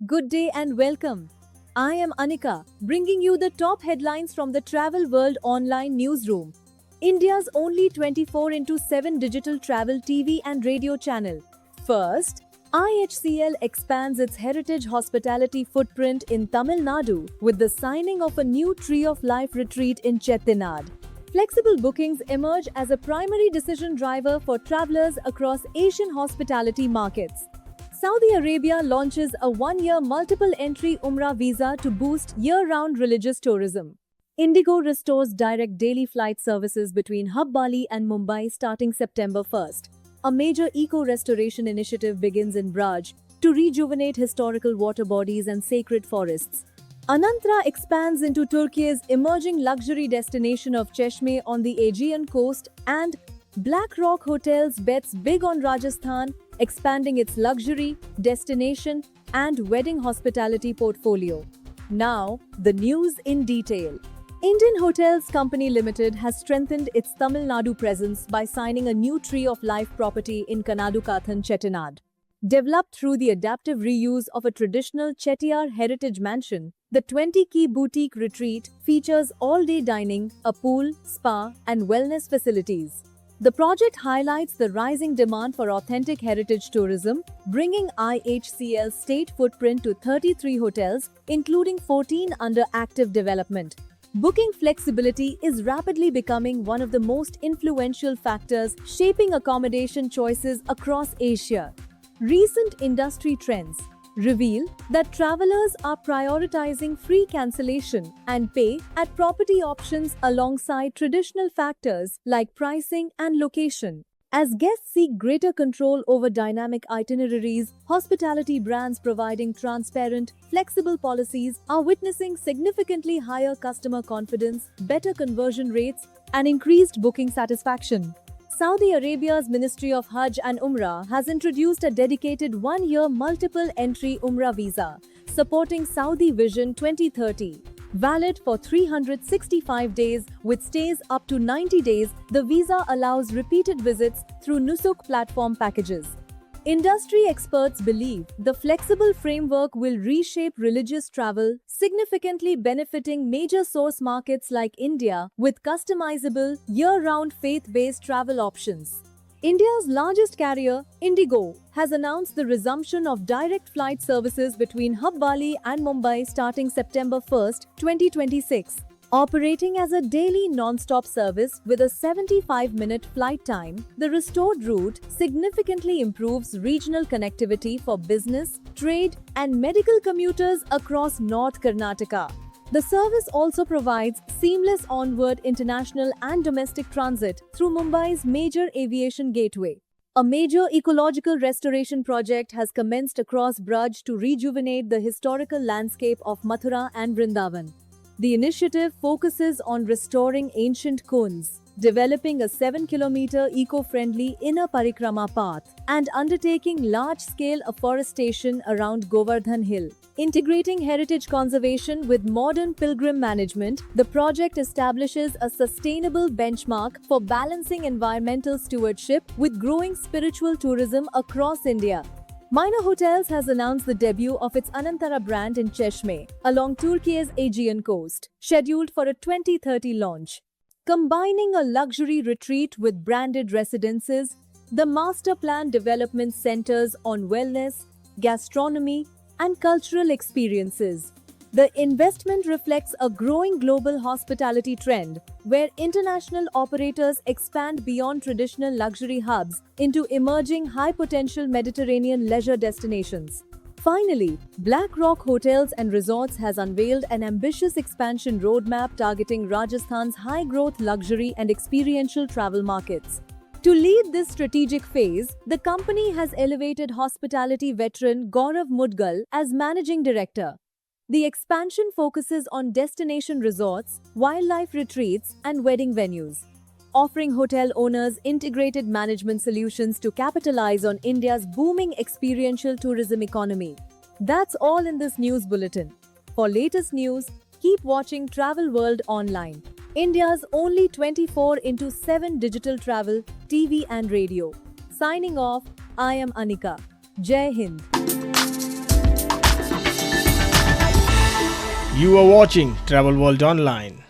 Good day and welcome. I am Anika, bringing you the top headlines from the Travel World online newsroom. India's only 24 into 7 digital travel TV and radio channel. First, IHCL expands its heritage hospitality footprint in Tamil Nadu with the signing of a new Tree of Life retreat in Chettinad. Flexible bookings emerge as a primary decision driver for travelers across Asian hospitality markets. Saudi Arabia launches a one-year multiple-entry Umrah visa to boost year-round religious tourism. Indigo restores direct daily flight services between Hub Bali and Mumbai starting September 1st. A major eco-restoration initiative begins in Braj to rejuvenate historical water bodies and sacred forests. Anantara expands into Turkey's emerging luxury destination of Cheshme on the Aegean coast, and Black Rock Hotels bets big on Rajasthan, expanding its luxury, destination, and wedding hospitality portfolio. Now, the news in detail. Indian Hotels Company Limited has strengthened its Tamil Nadu presence by signing a new Tree of Life property in Kanadukathan, Chettinad. Developed through the adaptive reuse of a traditional Chettiar heritage mansion, the 20-key boutique retreat features all-day dining, a pool, spa, and wellness facilities. The project highlights the rising demand for authentic heritage tourism, bringing IHCL's state footprint to 33 hotels, including 14 under active development. Booking flexibility is rapidly becoming one of the most influential factors shaping accommodation choices across Asia. Recent industry trends reveal that travelers are prioritizing free cancellation and pay at property options alongside traditional factors like pricing and location. As guests seek greater control over dynamic itineraries, hospitality brands providing transparent, flexible policies are witnessing significantly higher customer confidence, better conversion rates, and increased booking satisfaction. Saudi Arabia's Ministry of Hajj and Umrah has introduced a dedicated one-year multiple-entry Umrah visa, supporting Saudi Vision 2030. Valid for 365 days with stays up to 90 days, the visa allows repeated visits through Nusuk platform packages. Industry experts believe the flexible framework will reshape religious travel, significantly benefiting major source markets like India with customizable, year-round faith-based travel options. India's largest carrier, Indigo, has announced the resumption of direct flight services between Hub Bali and Mumbai starting September 1, 2026. Operating as a daily non-stop service with a 75-minute flight time, the restored route significantly improves regional connectivity for business, trade, and medical commuters across North Karnataka. The service also provides seamless onward international and domestic transit through Mumbai's major aviation gateway. A major ecological restoration project has commenced across Braj to rejuvenate the historical landscape of Mathura and Vrindavan. The initiative focuses on restoring ancient kunds, developing a 7-kilometer eco-friendly inner parikrama path, and undertaking large-scale afforestation around Govardhan Hill. Integrating heritage conservation with modern pilgrim management, the project establishes a sustainable benchmark for balancing environmental stewardship with growing spiritual tourism across India. Minor Hotels has announced the debut of its Anantara brand in Cheshme, along Turkey's Aegean coast, scheduled for a 2030 launch. Combining a luxury retreat with branded residences, the master plan development centers on wellness, gastronomy, and cultural experiences. The investment reflects a growing global hospitality trend, where international operators expand beyond traditional luxury hubs into emerging high-potential Mediterranean leisure destinations. Finally, Black Rock Hotels and Resorts has unveiled an ambitious expansion roadmap targeting Rajasthan's high-growth luxury and experiential travel markets. To lead this strategic phase, the company has elevated hospitality veteran Gaurav Mudgal as managing director. The expansion focuses on destination resorts, wildlife retreats, and wedding venues, offering hotel owners integrated management solutions to capitalize on India's booming experiential tourism economy. That's all in this news bulletin. For latest news, keep watching Travel World Online, India's only 24 into 7 digital travel, TV and radio. Signing off, I am Anika. Jai Hind. You are watching Travel World Online.